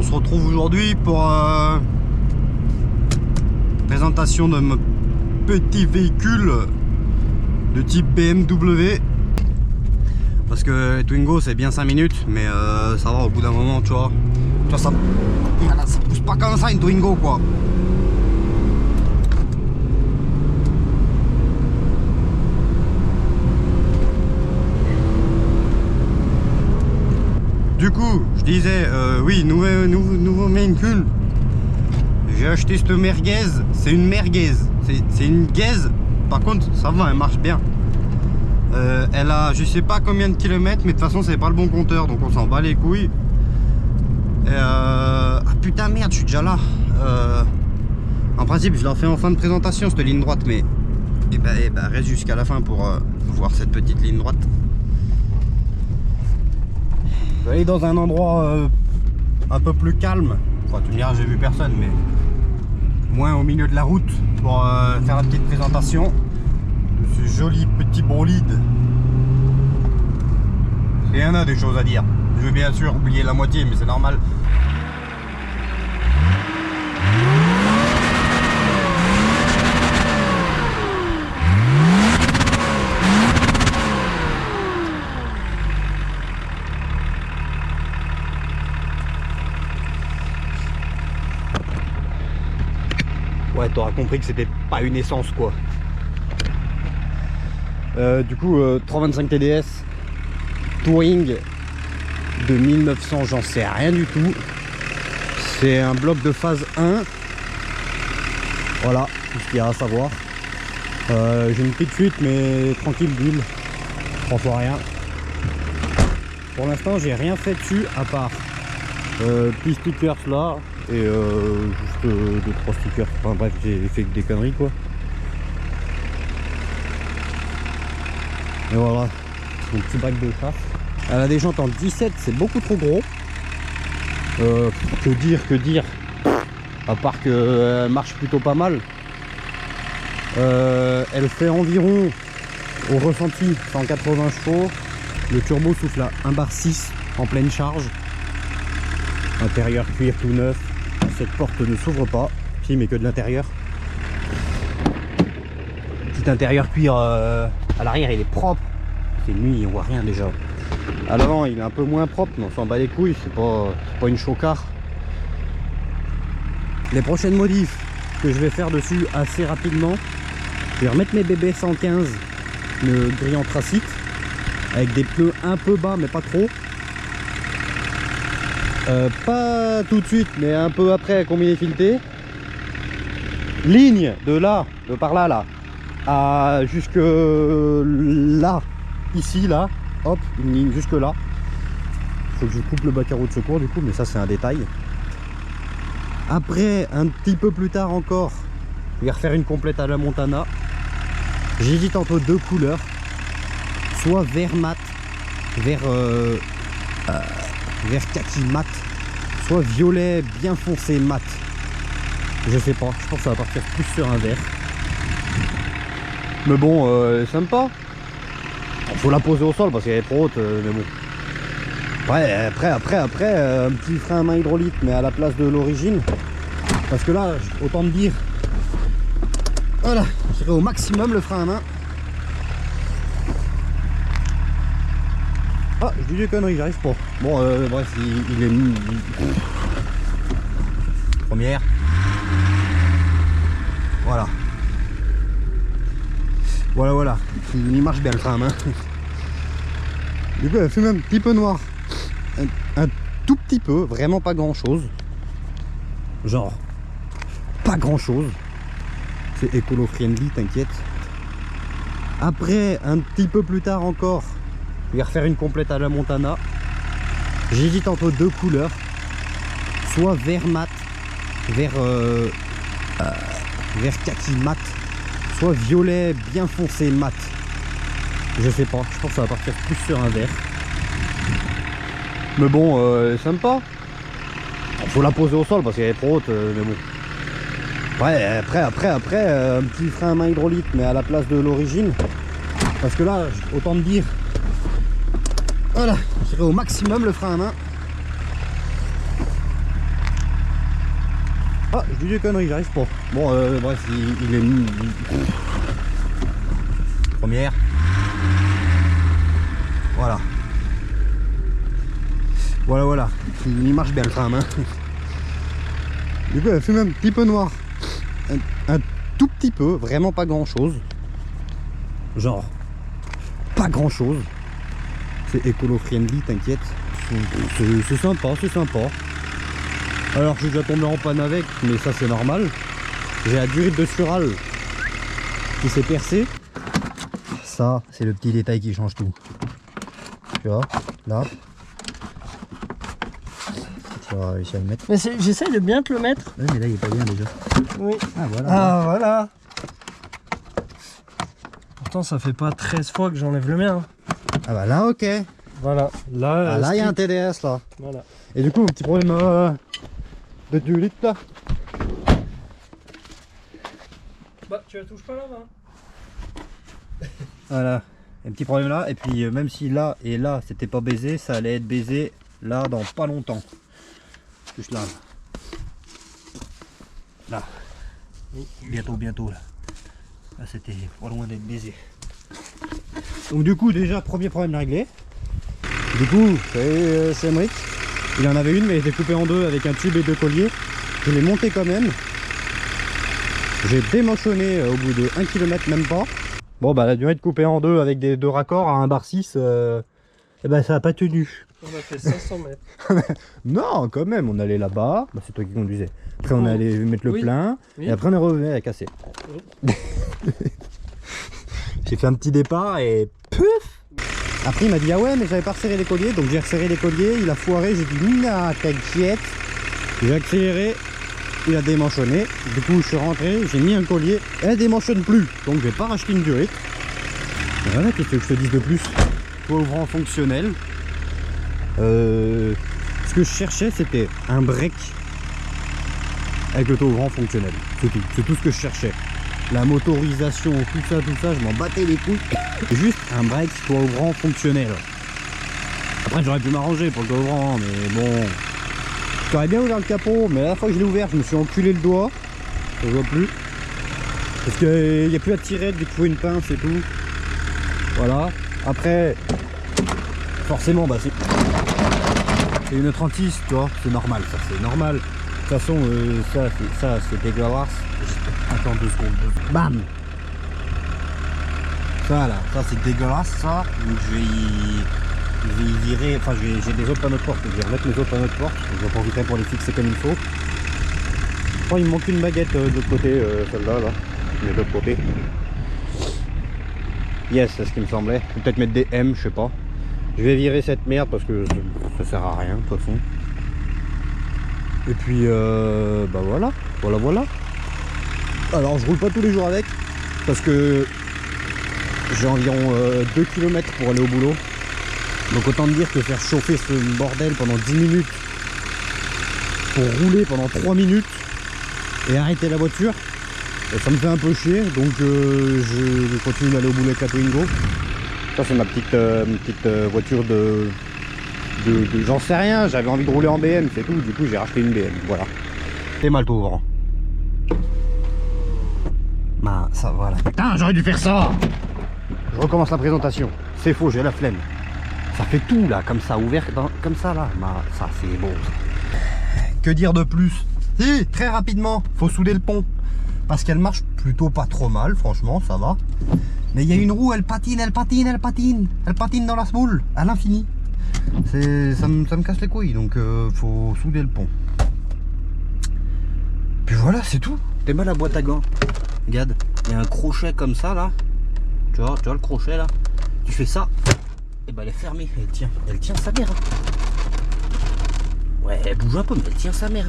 on se retrouve aujourd'hui pour présentation de mon petit véhicule de type BMW. Parce que Twingo c'est bien 5 minutes, mais ça va au bout d'un moment, tu vois. Ça pousse pas comme ça une Twingo quoi. Du coup, je disais, oui, nouveau véhicule. J'ai acheté cette merguez, c'est une merguez, c'est une gaze. Par contre, ça va, elle marche bien. Elle a, je sais pas combien de kilomètres, mais de toute façon, c'est pas le bon compteur, donc on s'en bat les couilles. Ah putain, merde, je suis déjà là. En principe, je la fais en fin de présentation, cette ligne droite, mais reste jusqu'à la fin pour voir cette petite ligne droite. Je vais aller dans un endroit un peu plus calme. Enfin, tu me diras, j'ai vu personne, mais moins au milieu de la route pour faire la petite présentation de ce joli petit bolide. Il y en a des choses à dire. Je vais bien sûr oublier la moitié, mais c'est normal. Ouais, t'auras compris que c'était pas une essence quoi. Du coup, 325 TDS Touring de 1900, j'en sais rien du tout. C'est un bloc de phase 1. Voilà, tout ce qu'il y a à savoir. J'ai une petite fuite, mais tranquille d'huile. 3 fois rien. Pour l'instant, j'ai rien fait dessus à part petits stickers là. Et juste 2-3 stickers, enfin bref, j'ai fait que des conneries quoi. Et voilà, mon petit bac de chasse. Elle a des jantes en 17, c'est beaucoup trop gros. Que dire, à part qu'elle marche plutôt pas mal. Elle fait environ, au ressenti, 180 chevaux. Le turbo souffle à 1,6 bar en pleine charge. Intérieur cuir tout neuf. Cette porte ne s'ouvre pas, si, mais que de l'intérieur. Petit intérieur cuir à l'arrière, il est propre. C'est nuit, on voit rien déjà. À l'avant, il est un peu moins propre, mais on s'en bat les couilles, c'est pas une chocard. Les prochaines modifs que je vais faire dessus assez rapidement, je vais remettre mes BB 115, le gris anthracite, avec des pneus un peu bas, mais pas trop. Pas tout de suite, mais un peu après, combiné fileté. Ligne de là, de par là, là, à jusque là, ici, là, hop, une ligne jusque là. Faut que je coupe le bac à roues de secours du coup, mais ça c'est un détail. Après, un petit peu plus tard encore, je vais refaire une complète à la Montana. J'hésite entre deux couleurs, soit vert mat, vert kaki mat, soit violet bien foncé mat. Je sais pas, je pense que ça va partir plus sur un vert. Mais bon, sympa. Faut la poser au sol parce qu'elle est trop haute, mais bon. Après, un petit frein à main hydraulique, mais à la place de l'origine. Parce que là, autant me dire, voilà, je serai au maximum le frein à main. Ah, je dis des conneries, j'arrive pas. Bon, bref, il est mis. Première. Voilà. Voilà. Il marche bien le frein à main. Du coup, elle fait même un petit peu noir. Un tout petit peu, vraiment pas grand chose. Genre, pas grand chose. C'est écolo-friendly, t'inquiète. Après, un petit peu plus tard encore, je vais refaire une complète à la Montana. J'hésite entre deux couleurs, soit vert mat, vert kaki mat, soit violet bien foncé mat. Je sais pas, je pense que ça va partir plus sur un vert. Mais bon, sympa. Faut la poser au sol parce qu'elle est trop haute, mais bon. Après, un petit frein à main hydraulique, mais à la place de l'origine. Parce que là, autant me dire, voilà, je serai au maximum le frein à main. Ah, je dis des conneries, j'arrive pas. Bon, bref, il est... Première. Voilà. Voilà. Il marche bien le tram. Hein. Du coup, elle fait même un petit peu noir. Un tout petit peu, vraiment pas grand chose. Genre, pas grand chose. C'est écolo-friendly, t'inquiète. C'est sympa, c'est sympa. Alors, je suis déjà tombé en panne avec, mais ça c'est normal. J'ai la durite de Sural qui s'est percée. Ça, c'est le petit détail qui change tout. Tu vois, là. Tu vas réussir à le mettre. Mais j'essaye de bien te le mettre. Oui, mais là, il est pas bien déjà. Oui. Ah, voilà. Ah, voilà. Pourtant, ça fait pas 13 fois que j'enlève le mien. Ah, bah là, ok. Voilà. Là, Ah, là, il y a un TDS, là. Voilà. Et du coup, un petit problème de durite, là. Bah, tu la touches pas là-bas. Voilà. Un petit problème là. Et puis, même si là et là, c'était pas baisé, ça allait être baisé là dans pas longtemps. Juste là. Là. Oui. Bientôt là. Là, c'était pas loin d'être baisé. Donc, du coup, déjà, premier problème réglé. Du coup, c'est Emmerich. Il en avait une, mais elle était coupée en deux avec un tube et deux colliers. Je l'ai monté quand même. J'ai démochonné au bout de 1 km, même pas. Bon, bah, la durée de couper en deux avec des deux raccords à un bar 6, eh ben, ça n'a pas tenu. On a fait 500 mètres. Non, quand même, on allait là-bas. Bah, c'est toi qui conduisais. Après, on allait mettre le plein. Oui. Et après, on est revenu à casser. Oui. J'ai fait un petit départ et pouf. Après, il m'a dit ah ouais, mais j'avais pas resserré les colliers. Donc, j'ai resserré les colliers. Il a foiré. J'ai dit non, t'inquiète. J'ai accéléré. Il a démanchonné. Du coup, je suis rentré. J'ai mis un collier. Elle démanchonne plus. Donc, je vais pas racheter une durite. Et voilà, qu'est-ce que je te dise de plus? Toit ouvrant fonctionnel. Ce que je cherchais, c'était un break avec le toit ouvrant fonctionnel. C'est tout. C'est tout ce que je cherchais. La motorisation, tout ça, je m'en battais les couilles. Juste un break toit ouvrant fonctionnel. Après, j'aurais pu m'arranger pour le toit ouvrant, mais bon. J'aurais bien ouvert le capot, mais la fois que je l'ai ouvert, je me suis enculé le doigt. Je vois plus. Parce qu'il n'y a plus à tirer, du coup, une pince et tout. Voilà. Après, forcément, bah c'est une 36, tu vois, c'est normal, ça, c'est normal. De toute façon, ça c'est dégueulasse. Attends 2 secondes. Bam. Ça là, ça c'est dégueulasse, ça. Donc je vais y virer, enfin j'ai des autres panneaux de porte, je vais remettre mes autres panneaux de porte. Je vais profiter pour les fixer comme il faut. Oh, il me manque une baguette de l'autre côté, celle-là, là. Mais de l'autre côté. Yes, c'est ce qui me semblait. Peut-être mettre des M, je sais pas. Je vais virer cette merde parce que ça sert à rien de toute façon. Et puis bah voilà. Alors je roule pas tous les jours avec parce que j'ai environ 2 km pour aller au boulot. Donc autant dire que faire chauffer ce bordel pendant 10 minutes pour rouler pendant 3 minutes et arrêter la voiture, ça me fait un peu chier. Donc je continue d'aller au boulot avec la Twingo. Ça c'est ma petite voiture de j'en sais rien, j'avais envie de rouler en BM, c'est tout, du coup j'ai racheté une BM, voilà. C'est mal tout ouvrant. Bah ça voilà. Putain, j'aurais dû faire ça. Je recommence la présentation. C'est faux, j'ai la flemme. Ça fait tout là, comme ça, ouvert comme ça là. Bah ça c'est beau. Que dire de plus? Si, très rapidement, faut souder le pont. Parce qu'elle marche plutôt pas trop mal, franchement, ça va. Mais il y a une roue, elle patine dans la semoule, à l'infini. Ça me casse les couilles, donc faut souder le pont. Puis voilà, c'est tout. T'es mal la boîte à gants. Regarde, il y a un crochet comme ça là. Tu vois le crochet là. Tu fais ça, et bah elle est fermée. Elle tient sa mère. Ouais, elle bouge un peu, mais elle tient sa mère.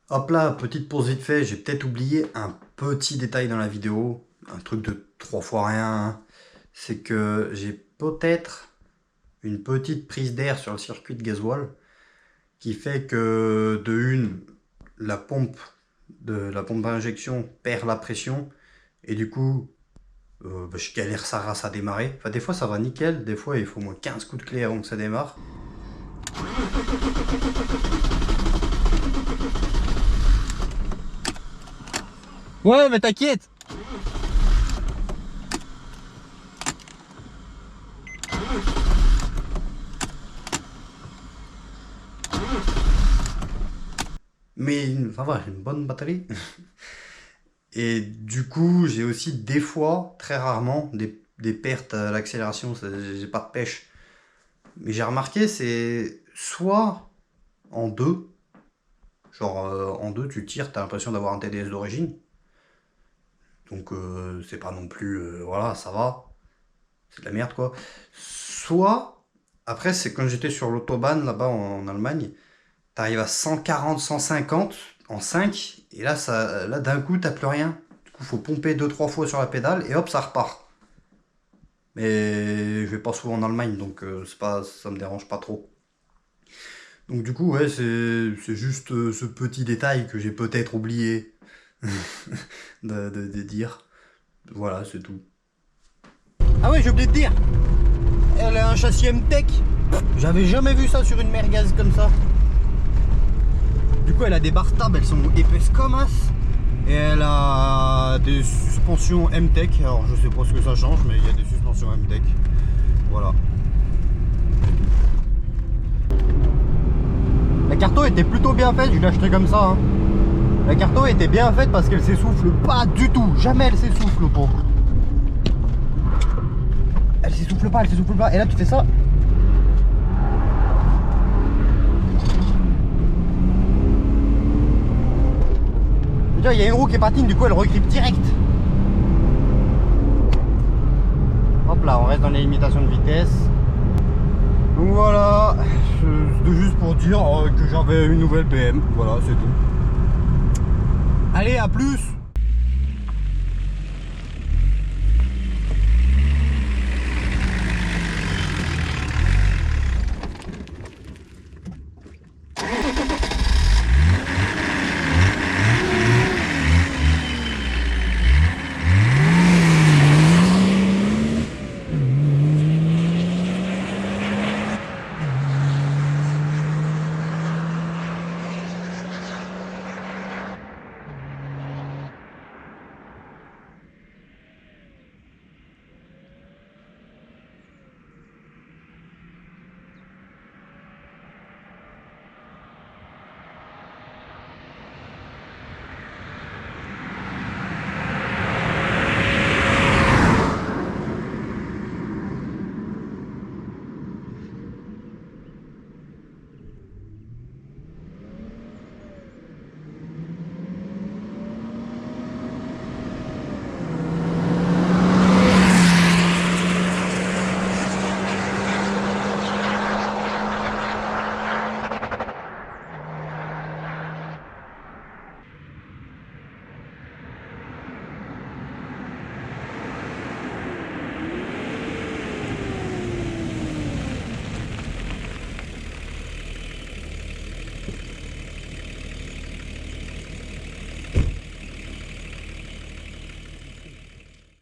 Hop là, petite pause vite fait. J'ai peut-être oublié un petit détail dans la vidéo. Un truc de 3 fois rien. C'est que j'ai peut-être une petite prise d'air sur le circuit de gasoil qui fait que de une, la pompe d'injection perd la pression et du coup je galère sa race à démarrer. Enfin des fois ça va nickel, des fois il faut au moins 15 coups de clé avant que ça démarre. Ouais, mais t'inquiète. Mais ça va, j'ai une bonne batterie. Et du coup, j'ai aussi des fois, très rarement, des pertes à l'accélération. J'ai pas de pêche. Mais j'ai remarqué, c'est soit en deux. Genre en deux, tu tires, t'as l'impression d'avoir un TDS d'origine. Donc c'est pas non plus... voilà, ça va. C'est de la merde quoi. Soit, après c'est quand j'étais sur l'autobahn là-bas en Allemagne, t'arrives à 140, 150 en 5, et là, là d'un coup t'as plus rien. Du coup faut pomper 2-3 fois sur la pédale et hop ça repart. Mais je vais pas souvent en Allemagne donc c'est pas, ça me dérange pas trop. Donc du coup ouais c'est juste ce petit détail que j'ai peut-être oublié de dire. Voilà c'est tout. Ah ouais j'ai oublié de dire, elle a un châssis M-Tech. J'avais jamais vu ça sur une merguez comme ça. Du coup elle a des barres stables, elles sont épaisses comme as. Et elle a des suspensions M-Tech. Alors je sais pas ce que ça change, mais il y a des suspensions M-Tech. Voilà. La carto était plutôt bien faite, je l'ai acheté comme ça. Hein. La carto était bien faite parce qu'elle s'essouffle pas du tout. Jamais elle s'essouffle pas. Elle s'essouffle pas, elle s'essouffle pas. Et là tu fais ça. Il y a une roue qui patine, du coup elle regrippe direct. Hop là, on reste dans les limitations de vitesse. Donc voilà, c'était juste pour dire que j'avais une nouvelle BM. Voilà, c'est tout. Allez, à plus!